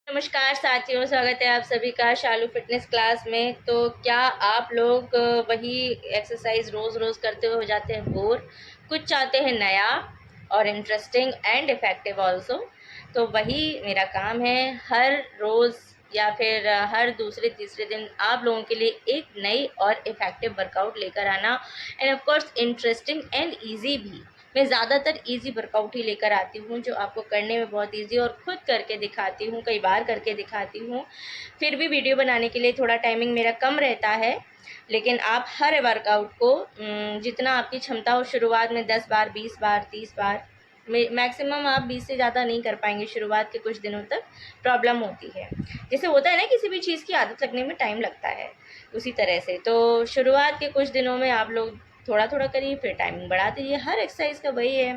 नमस्कार साथियों, स्वागत है आप सभी का शालू फिटनेस क्लास में। तो क्या आप लोग वही एक्सरसाइज रोज़ रोज़ करते हुए हो जाते हैं बोर, कुछ चाहते हैं नया और इंटरेस्टिंग एंड इफ़ेक्टिव ऑल्सो। तो वही मेरा काम है, हर रोज़ या फिर हर दूसरे तीसरे दिन आप लोगों के लिए एक नई और इफ़ेक्टिव वर्कआउट लेकर आना, end of course interesting and easy भी। मैं ज़्यादातर इजी वर्कआउट ही लेकर आती हूँ जो आपको करने में बहुत इजी, और ख़ुद करके दिखाती हूँ, कई बार करके दिखाती हूँ। फिर भी वीडियो बनाने के लिए थोड़ा टाइमिंग मेरा कम रहता है, लेकिन आप हर वर्कआउट को जितना आपकी क्षमता हो, शुरुआत में 10 बार, 20 बार, 30 बार, मैक्सिमम आप 20 से ज़्यादा नहीं कर पाएंगे। शुरुआत के कुछ दिनों तक प्रॉब्लम होती है, जैसे होता है ना, किसी भी चीज़ की आदत लगने में टाइम लगता है, उसी तरह से। तो शुरुआत के कुछ दिनों में आप लोग थोड़ा थोड़ा करिए, फिर टाइमिंग बढ़ा दीजिए। हर एक्सरसाइज का वही है,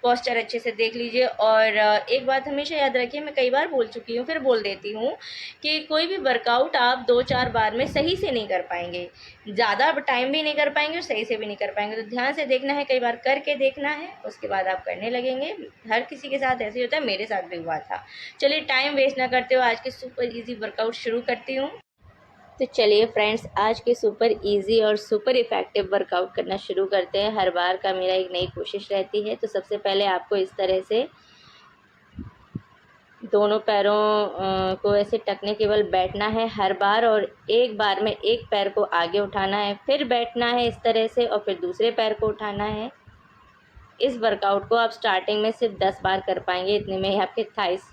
पोस्चर अच्छे से देख लीजिए। और एक बात हमेशा याद रखिए, मैं कई बार बोल चुकी हूँ, फिर बोल देती हूँ कि कोई भी वर्कआउट आप 2-4 बार में सही से नहीं कर पाएंगे, ज़्यादा टाइम भी नहीं कर पाएंगे और सही से भी नहीं कर पाएंगे। तो ध्यान से देखना है, कई बार करके देखना है, उसके बाद आप करने लगेंगे। हर किसी के साथ ऐसे ही होता है, मेरे साथ भी हुआ था। चलिए टाइम वेस्ट ना करते हुए आज के सुपर ईजी वर्कआउट शुरू करती हूँ। तो चलिए फ्रेंड्स, आज के सुपर इजी और सुपर इफ़ेक्टिव वर्कआउट करना शुरू करते हैं। हर बार का मेरा एक नई कोशिश रहती है। तो सबसे पहले आपको इस तरह से दोनों पैरों को ऐसे टकने, केवल बैठना है हर बार, और एक बार में एक पैर को आगे उठाना है, फिर बैठना है इस तरह से, और फिर दूसरे पैर को उठाना है। इस वर्कआउट को आप स्टार्टिंग में सिर्फ 10 बार कर पाएंगे, इतने में ही आपके थाइस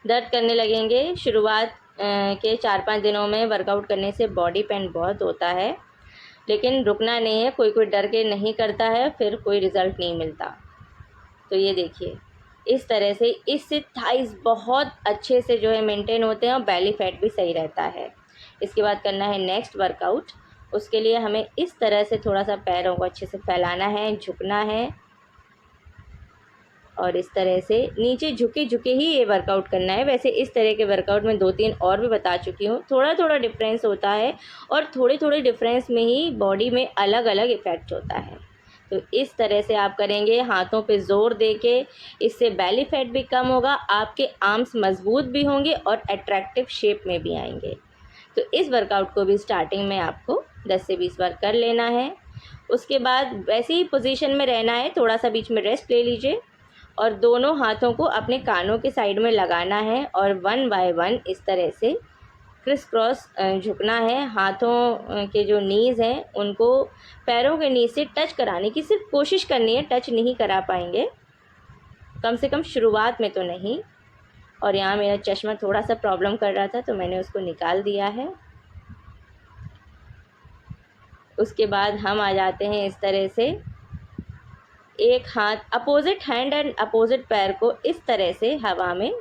दर्द करने लगेंगे। शुरुआत के 4-5 दिनों में वर्कआउट करने से बॉडी पेन बहुत होता है, लेकिन रुकना नहीं है। कोई डर के नहीं करता है, फिर कोई रिज़ल्ट नहीं मिलता। तो ये देखिए, इस तरह से इससे थाइस बहुत अच्छे से जो है मेंटेन होते हैं, और बेली फैट भी सही रहता है। इसके बाद करना है नेक्स्ट वर्कआउट। उसके लिए हमें इस तरह से थोड़ा सा पैरों को अच्छे से फैलाना है, झुकना है, और इस तरह से नीचे झुके झुके ही ये वर्कआउट करना है। वैसे इस तरह के वर्कआउट में 2-3 और भी बता चुकी हूँ। थोड़ा थोड़ा डिफरेंस होता है, और थोड़े थोड़े डिफरेंस में ही बॉडी में अलग अलग इफ़ेक्ट होता है। तो इस तरह से आप करेंगे, हाथों पे ज़ोर देके। इससे बेली फैट भी कम होगा, आपके आर्म्स मजबूत भी होंगे और अट्रैक्टिव शेप में भी आएंगे। तो इस वर्कआउट को भी स्टार्टिंग में आपको 10 से 20 बार कर लेना है। उसके बाद वैसे ही पोजीशन में रहना है, थोड़ा सा बीच में रेस्ट ले लीजिए, और दोनों हाथों को अपने कानों के साइड में लगाना है, और 1 बाय 1 इस तरह से क्रिस क्रॉस झुकना है। हाथों के जो नीज़ हैं उनको पैरों के नीज से टच कराने की सिर्फ कोशिश करनी है, टच नहीं करा पाएंगे, कम से कम शुरुआत में तो नहीं। और यहाँ मेरा चश्मा थोड़ा सा प्रॉब्लम कर रहा था, तो मैंने उसको निकाल दिया है। उसके बाद हम आ जाते हैं इस तरह से, एक हाथ अपोजिट हैंड एंड अपोजिट पैर को इस तरह से हवा में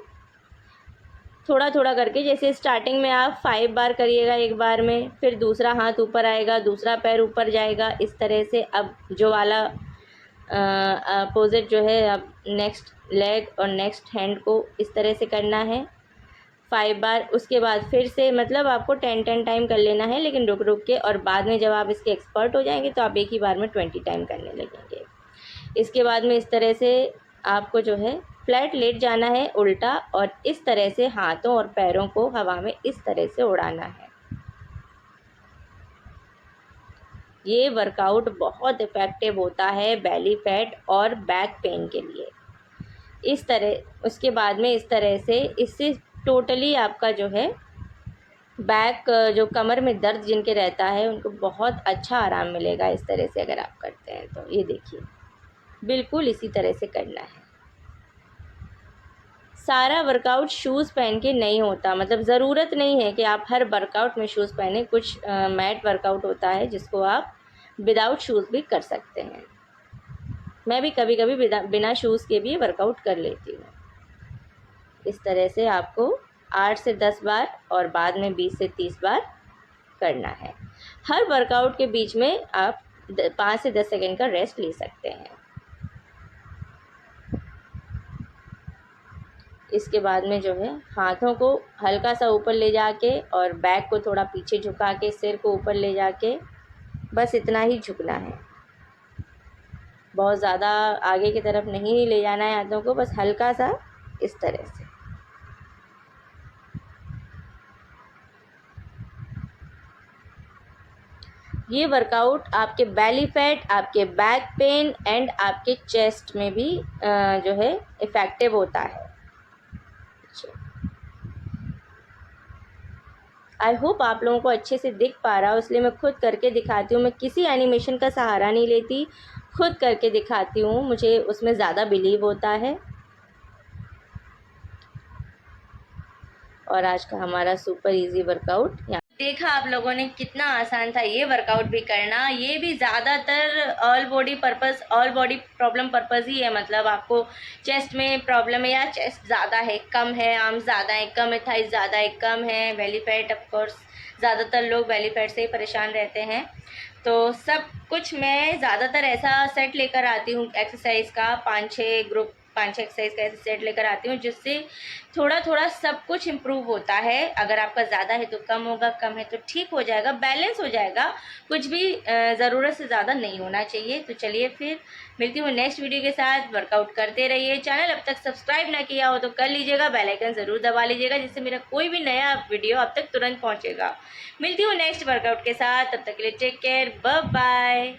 थोड़ा थोड़ा करके, जैसे स्टार्टिंग में आप 5 बार करिएगा एक बार में, फिर दूसरा हाथ ऊपर आएगा, दूसरा पैर ऊपर जाएगा, इस तरह से। अब जो वाला अपोजिट जो है, अब नेक्स्ट लेग और नेक्स्ट हैंड को इस तरह से करना है 5 बार। उसके बाद फिर से, मतलब आपको 10 टाइम कर लेना है, लेकिन रुक रुक के, और बाद में जब आप इसके एक्सपर्ट हो जाएंगे तो आप एक ही बार में 20 टाइम करने लगेंगे। इसके बाद में इस तरह से आपको जो है फ्लैट लेट जाना है उल्टा, और इस तरह से हाथों और पैरों को हवा में इस तरह से उड़ाना है। ये वर्कआउट बहुत इफ़ेक्टिव होता है बेली फैट और बैक पेन के लिए। इस तरह उसके बाद में इस तरह से, इससे टोटली आपका जो है बैक, जो कमर में दर्द जिनके रहता है उनको बहुत अच्छा आराम मिलेगा इस तरह से अगर आप करते हैं तो। ये देखिए, बिल्कुल इसी तरह से करना है। सारा वर्कआउट शूज़ पहन के नहीं होता, मतलब ज़रूरत नहीं है कि आप हर वर्कआउट में शूज़ पहने। कुछ मैट वर्कआउट होता है जिसको आप विदाउट शूज़ भी कर सकते हैं। मैं भी कभी कभी बिना शूज़ के भी वर्कआउट कर लेती हूँ। इस तरह से आपको 8 से 10 बार और बाद में 20 से 30 बार करना है। हर वर्कआउट के बीच में आप 5 से 10 सेकंड का रेस्ट ले सकते हैं। इसके बाद में जो है हाथों को हल्का सा ऊपर ले जाके, और बैक को थोड़ा पीछे झुका के, सिर को ऊपर ले जाके, बस इतना ही झुकना है। बहुत ज़्यादा आगे की तरफ नहीं ले जाना है हाथों को, बस हल्का सा इस तरह से। ये वर्कआउट आपके बेली फैट, आपके बैक पेन एंड आपके चेस्ट में भी जो है इफ़ेक्टिव होता है। आई होप आप लोगों को अच्छे से दिख पा रहा हो, इसलिए मैं खुद करके दिखाती हूँ। मैं किसी एनिमेशन का सहारा नहीं लेती, खुद करके दिखाती हूँ, मुझे उसमें ज़्यादा बिलीव होता है। और आज का हमारा सुपर इजी वर्कआउट देखा आप लोगों ने, कितना आसान था ये वर्कआउट भी करना। ये भी ज़्यादातर ऑल बॉडी प्रॉब्लम पर्पज़ ही है। मतलब आपको चेस्ट में प्रॉब्लम है या चेस्ट ज़्यादा है, कम है, आर्म्स ज़्यादा है, कम है, थाइस ज़्यादा है, कम है, बेली फैट, ऑफ कोर्स ज़्यादातर लोग बेली फैट से ही परेशान रहते हैं। तो सब कुछ मैं ज़्यादातर ऐसा सेट लेकर आती हूँ एक्सरसाइज का, 5-6 एक्सरसाइज का ऐसे सेट लेकर आती हूँ, जिससे थोड़ा थोड़ा सब कुछ इम्प्रूव होता है। अगर आपका ज़्यादा है तो कम होगा, कम है तो ठीक हो जाएगा, बैलेंस हो जाएगा। कुछ भी ज़रूरत से ज़्यादा नहीं होना चाहिए। तो चलिए फिर मिलती हूँ नेक्स्ट वीडियो के साथ। वर्कआउट करते रहिए। चैनल अब तक सब्सक्राइब ना किया हो तो कर लीजिएगा, बेल आइकन ज़रूर दबा लीजिएगा, जिससे मेरा कोई भी नया वीडियो आप तक तुरंत पहुँचेगा। मिलती हूँ नेक्स्ट वर्कआउट के साथ, तब तक के लिए टेक केयर, बाय बाय।